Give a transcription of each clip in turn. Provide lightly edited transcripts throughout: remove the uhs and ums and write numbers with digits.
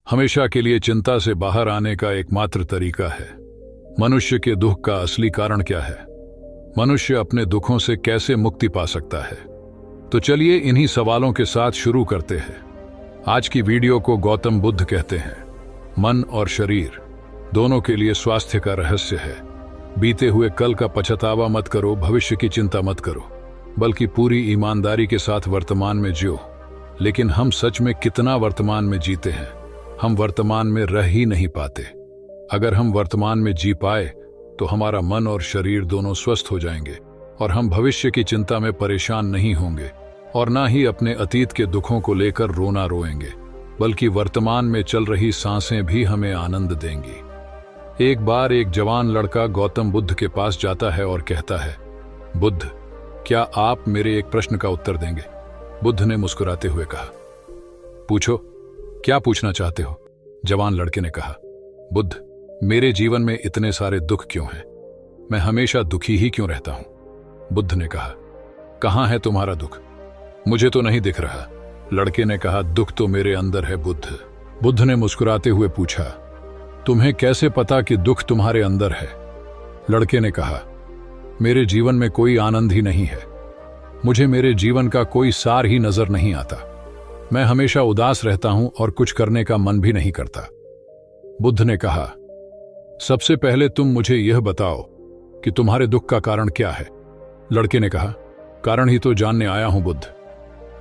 हमेशा के लिए चिंता से बाहर आने का एकमात्र तरीका है। मनुष्य के दुख का असली कारण क्या है? मनुष्य अपने दुखों से कैसे मुक्ति पा सकता है? तो चलिए इन्हीं सवालों के साथ शुरू करते हैं। आज की वीडियो को गौतम बुद्ध कहते हैं। मन और शरीर दोनों के लिए स्वास्थ्य का रहस्य है। बीते हुए कल का पछतावा मत करो, भविष्य की चिंता मत करो, बल्कि पूरी ईमानदारी के साथ वर्तमान में जियो। लेकिन हम सच में कितना वर्तमान में जीते हैं? हम वर्तमान में रह ही नहीं पाते। अगर हम वर्तमान में जी पाए तो हमारा मन और शरीर दोनों स्वस्थ हो जाएंगे और हम भविष्य की चिंता में परेशान नहीं होंगे और ना ही अपने अतीत के दुखों को लेकर रोना रोएंगे, बल्कि वर्तमान में चल रही सांसें भी हमें आनंद देंगी। एक बार एक जवान लड़का गौतम बुद्ध के पास जाता है और कहता है, बुद्ध, क्या आप मेरे एक प्रश्न का उत्तर देंगे? बुद्ध ने मुस्कुराते हुए कहा, पूछो, क्या पूछना चाहते हो? जवान लड़के ने कहा, बुद्ध, मेरे जीवन में इतने सारे दुख क्यों हैं? मैं हमेशा दुखी ही क्यों रहता हूं? बुद्ध ने कहा, कहां है तुम्हारा दुख? मुझे तो नहीं दिख रहा। लड़के ने कहा, दुख तो मेरे अंदर है बुद्ध। बुद्ध ने मुस्कुराते हुए पूछा, तुम्हें कैसे पता कि दुख तुम्हारे अंदर है? लड़के ने कहा, मेरे जीवन में कोई आनंद ही नहीं है। मुझे मेरे जीवन का कोई सार ही नजर नहीं आता। मैं हमेशा उदास रहता हूं और कुछ करने का मन भी नहीं करता। बुद्ध ने कहा, सबसे पहले तुम मुझे यह बताओ कि तुम्हारे दुख का कारण क्या है? लड़के ने कहा, कारण ही तो जानने आया हूं बुद्ध।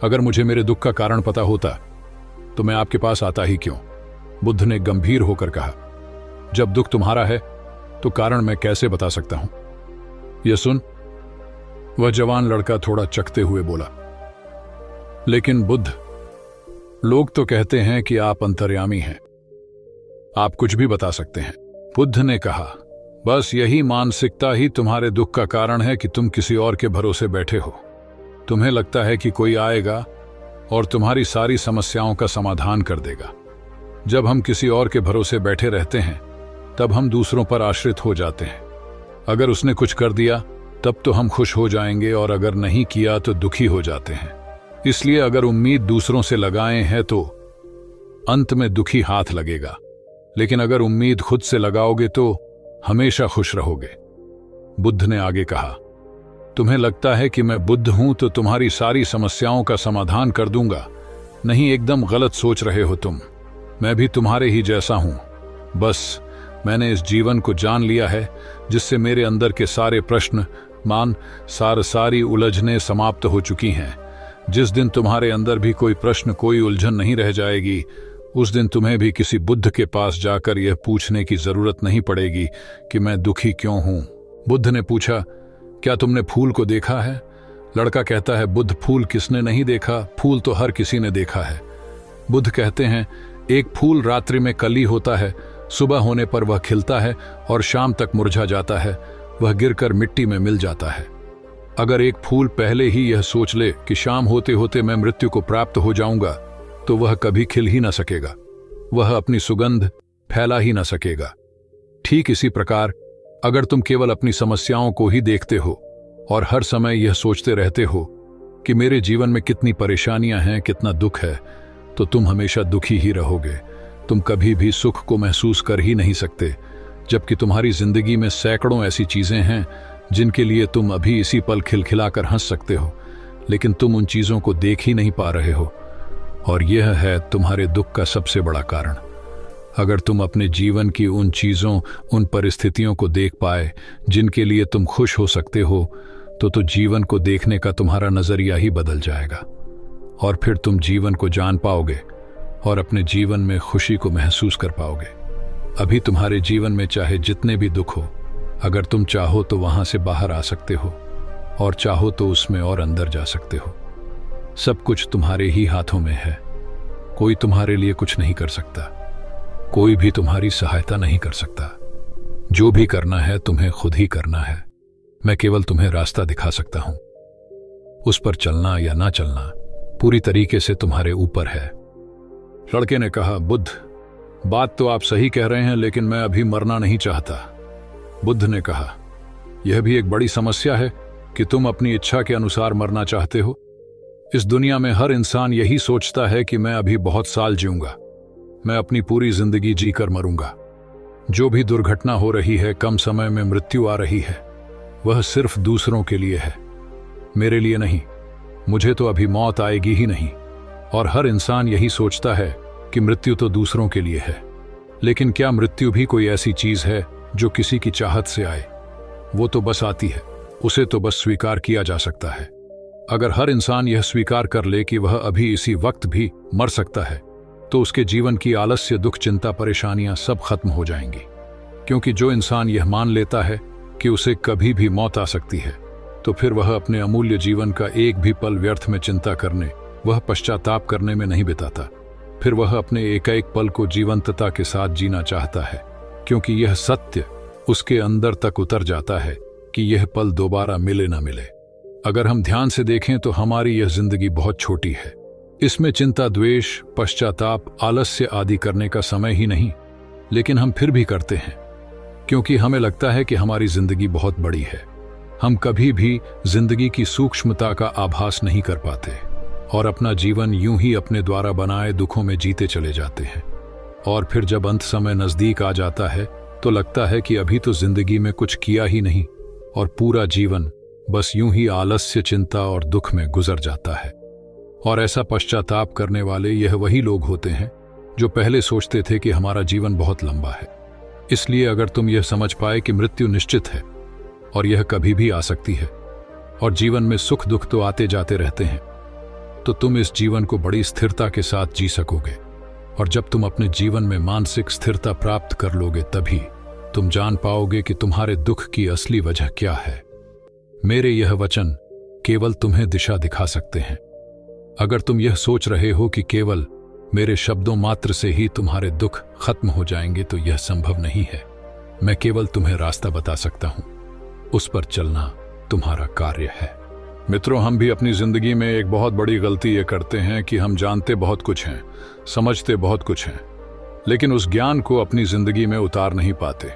अगर मुझे मेरे दुख का कारण पता होता तो मैं आपके पास आता ही क्यों? बुद्ध ने गंभीर होकर कहा, जब दुख तुम्हारा है तो कारण मैं कैसे बता सकता हूं? यह सुन, वह जवान लड़का थोड़ा चकते हुए बोला, लेकिन बुद्ध, लोग तो कहते हैं कि आप अंतर्यामी हैं, आप कुछ भी बता सकते हैं। बुद्ध ने कहा, बस यही मानसिकता ही तुम्हारे दुख का कारण है कि तुम किसी और के भरोसे बैठे हो। तुम्हें लगता है कि कोई आएगा और तुम्हारी सारी समस्याओं का समाधान कर देगा। जब हम किसी और के भरोसे बैठे रहते हैं तब हम दूसरों पर आश्रित हो जाते हैं। अगर उसने कुछ कर दिया तब तो हम खुश हो जाएंगे और अगर नहीं किया तो दुखी हो जाते हैं। इसलिए अगर उम्मीद दूसरों से लगाए हैं तो अंत में दुखी हाथ लगेगा, लेकिन अगर उम्मीद खुद से लगाओगे तो हमेशा खुश रहोगे। बुद्ध ने आगे कहा, तुम्हें लगता है कि मैं बुद्ध हूं तो तुम्हारी सारी समस्याओं का समाधान कर दूंगा। नहीं, एकदम गलत सोच रहे हो तुम। मैं भी तुम्हारे ही जैसा हूं। बस मैंने इस जीवन को जान लिया है जिससे मेरे अंदर के सारे प्रश्न, सारी उलझनें समाप्त हो चुकी हैं। जिस दिन तुम्हारे अंदर भी कोई प्रश्न, कोई उलझन नहीं रह जाएगी, उस दिन तुम्हें भी किसी बुद्ध के पास जाकर यह पूछने की जरूरत नहीं पड़ेगी कि मैं दुखी क्यों हूं। बुद्ध ने पूछा, क्या तुमने फूल को देखा है? लड़का कहता है, बुद्ध, फूल किसने नहीं देखा? फूल तो हर किसी ने देखा है। बुद्ध कहते हैं, एक फूल रात्रि में कली होता है, सुबह होने पर वह खिलता है और शाम तक मुरझा जाता है, वह गिरकर मिट्टी में मिल जाता है। अगर एक फूल पहले ही यह सोच ले कि शाम होते होते मैं मृत्यु को प्राप्त हो जाऊंगा, तो वह कभी खिल ही ना सकेगा, वह अपनी सुगंध फैला ही ना सकेगा। ठीक इसी प्रकार अगर तुम केवल अपनी समस्याओं को ही देखते हो और हर समय यह सोचते रहते हो कि मेरे जीवन में कितनी परेशानियां हैं, कितना दुख है, तो तुम हमेशा दुखी ही रहोगे। तुम कभी भी सुख को महसूस कर ही नहीं सकते, जबकि तुम्हारी जिंदगी में सैकड़ों ऐसी चीजें हैं जिनके लिए तुम अभी इसी पल खिलखिलाकर हंस सकते हो, लेकिन तुम उन चीजों को देख ही नहीं पा रहे हो। और यह है तुम्हारे दुख का सबसे बड़ा कारण। अगर तुम अपने जीवन की उन चीजों, उन परिस्थितियों को देख पाए जिनके लिए तुम खुश हो सकते हो, तो जीवन को देखने का तुम्हारा नजरिया ही बदल जाएगा और फिर तुम जीवन को जान पाओगे और अपने जीवन में खुशी को महसूस कर पाओगे। अभी तुम्हारे जीवन में चाहे जितने भी दुख हो, अगर तुम चाहो तो वहां से बाहर आ सकते हो और चाहो तो उसमें और अंदर जा सकते हो। सब कुछ तुम्हारे ही हाथों में है। कोई तुम्हारे लिए कुछ नहीं कर सकता, कोई भी तुम्हारी सहायता नहीं कर सकता। जो भी करना है तुम्हें खुद ही करना है। मैं केवल तुम्हें रास्ता दिखा सकता हूं। उस पर चलना या ना चलना पूरी तरीके से तुम्हारे ऊपर है। लड़के ने कहा, बुद्ध, बात तो आप सही कह रहे हैं, लेकिन मैं अभी मरना नहीं चाहता। बुद्ध ने कहा, यह भी एक बड़ी समस्या है कि तुम अपनी इच्छा के अनुसार मरना चाहते हो। इस दुनिया में हर इंसान यही सोचता है कि मैं अभी बहुत साल जीऊंगा, मैं अपनी पूरी जिंदगी जीकर मरूंगा। जो भी दुर्घटना हो रही है, कम समय में मृत्यु आ रही है, वह सिर्फ दूसरों के लिए है, मेरे लिए नहीं। मुझे तो अभी मौत आएगी ही नहीं। और हर इंसान यही सोचता है कि मृत्यु तो दूसरों के लिए है। लेकिन क्या मृत्यु भी कोई ऐसी चीज है जो किसी की चाहत से आए? वो तो बस आती है, उसे तो बस स्वीकार किया जा सकता है। अगर हर इंसान यह स्वीकार कर ले कि वह अभी इसी वक्त भी मर सकता है, तो उसके जीवन की आलस्य, दुख, चिंता, परेशानियां सब खत्म हो जाएंगी। क्योंकि जो इंसान यह मान लेता है कि उसे कभी भी मौत आ सकती है, तो फिर वह अपने अमूल्य जीवन का एक भी पल व्यर्थ में चिंता करने, वह पश्चाताप करने में नहीं बिताता। फिर वह अपने एक एक पल को जीवंतता के साथ जीना चाहता है, क्योंकि यह सत्य उसके अंदर तक उतर जाता है कि यह पल दोबारा मिले ना मिले। अगर हम ध्यान से देखें तो हमारी यह जिंदगी बहुत छोटी है। इसमें चिंता, द्वेष, पश्चाताप, आलस्य आदि करने का समय ही नहीं, लेकिन हम फिर भी करते हैं, क्योंकि हमें लगता है कि हमारी जिंदगी बहुत बड़ी है। हम कभी भी जिंदगी की सूक्ष्मता का आभास नहीं कर पाते और अपना जीवन यूं ही अपने द्वारा बनाए दुखों में जीते चले जाते हैं। और फिर जब अंत समय नजदीक आ जाता है तो लगता है कि अभी तो जिंदगी में कुछ किया ही नहीं और पूरा जीवन बस यूं ही आलस्य, चिंता और दुख में गुजर जाता है। और ऐसा पश्चाताप करने वाले यह वही लोग होते हैं जो पहले सोचते थे कि हमारा जीवन बहुत लंबा है। इसलिए अगर तुम यह समझ पाए कि मृत्यु निश्चित है और यह कभी भी आ सकती है और जीवन में सुख दुख तो आते जाते रहते हैं, तो तुम इस जीवन को बड़ी स्थिरता के साथ जी सकोगे। और जब तुम अपने जीवन में मानसिक स्थिरता प्राप्त कर लोगे, तभी तुम जान पाओगे कि तुम्हारे दुख की असली वजह क्या है। मेरे यह वचन केवल तुम्हें दिशा दिखा सकते हैं। अगर तुम यह सोच रहे हो कि केवल मेरे शब्दों मात्र से ही तुम्हारे दुख खत्म हो जाएंगे, तो यह संभव नहीं है। मैं केवल तुम्हें रास्ता बता सकता हूं, उस पर चलना तुम्हारा कार्य है। मित्रों, हम भी अपनी जिंदगी में एक बहुत बड़ी गलती ये करते हैं कि हम जानते बहुत कुछ हैं, समझते बहुत कुछ हैं, लेकिन उस ज्ञान को अपनी जिंदगी में उतार नहीं पाते।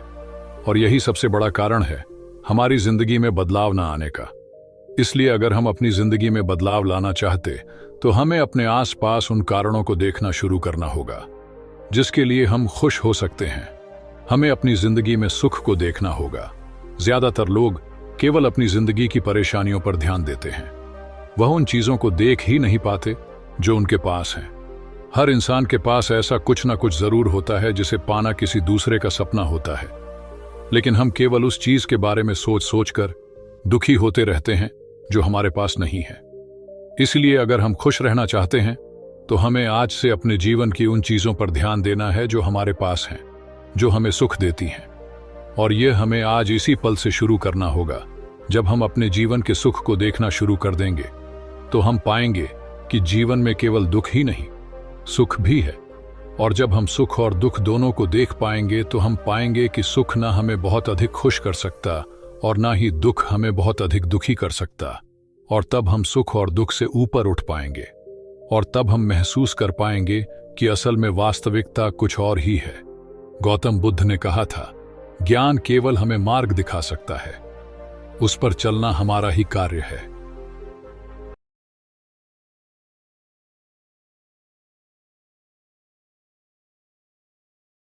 और यही सबसे बड़ा कारण है हमारी जिंदगी में बदलाव ना आने का। इसलिए अगर हम अपनी जिंदगी में बदलाव लाना चाहते, तो हमें अपने आसपास उन कारणों को देखना शुरू करना होगा जिसके लिए हम खुश हो सकते हैं। हमें अपनी जिंदगी में सुख को देखना होगा। ज्यादातर लोग केवल अपनी जिंदगी की परेशानियों पर ध्यान देते हैं। वह उन चीजों को देख ही नहीं पाते जो उनके पास हैं। हर इंसान के पास ऐसा कुछ ना कुछ जरूर होता है जिसे पाना किसी दूसरे का सपना होता है, लेकिन हम केवल उस चीज के बारे में सोच सोचकर दुखी होते रहते हैं जो हमारे पास नहीं है। इसलिए अगर हम खुश रहना चाहते हैं, तो हमें आज से अपने जीवन की उन चीजों पर ध्यान देना है जो हमारे पास हैं, जो हमें सुख देती हैं। और यह हमें आज इसी पल से शुरू करना होगा। जब हम अपने जीवन के सुख को देखना शुरू कर देंगे, तो हम पाएंगे कि जीवन में केवल दुख ही नहीं, सुख भी है। और जब हम सुख और दुख दोनों को देख पाएंगे, तो हम पाएंगे कि सुख ना हमें बहुत अधिक खुश कर सकता और ना ही दुख हमें बहुत अधिक दुखी कर सकता। और तब हम सुख और दुख से ऊपर उठ पाएंगे और तब हम महसूस कर पाएंगे कि असल में वास्तविकता कुछ और ही है। गौतम बुद्ध ने कहा था, ज्ञान केवल हमें मार्ग दिखा सकता है, उस पर चलना हमारा ही कार्य है।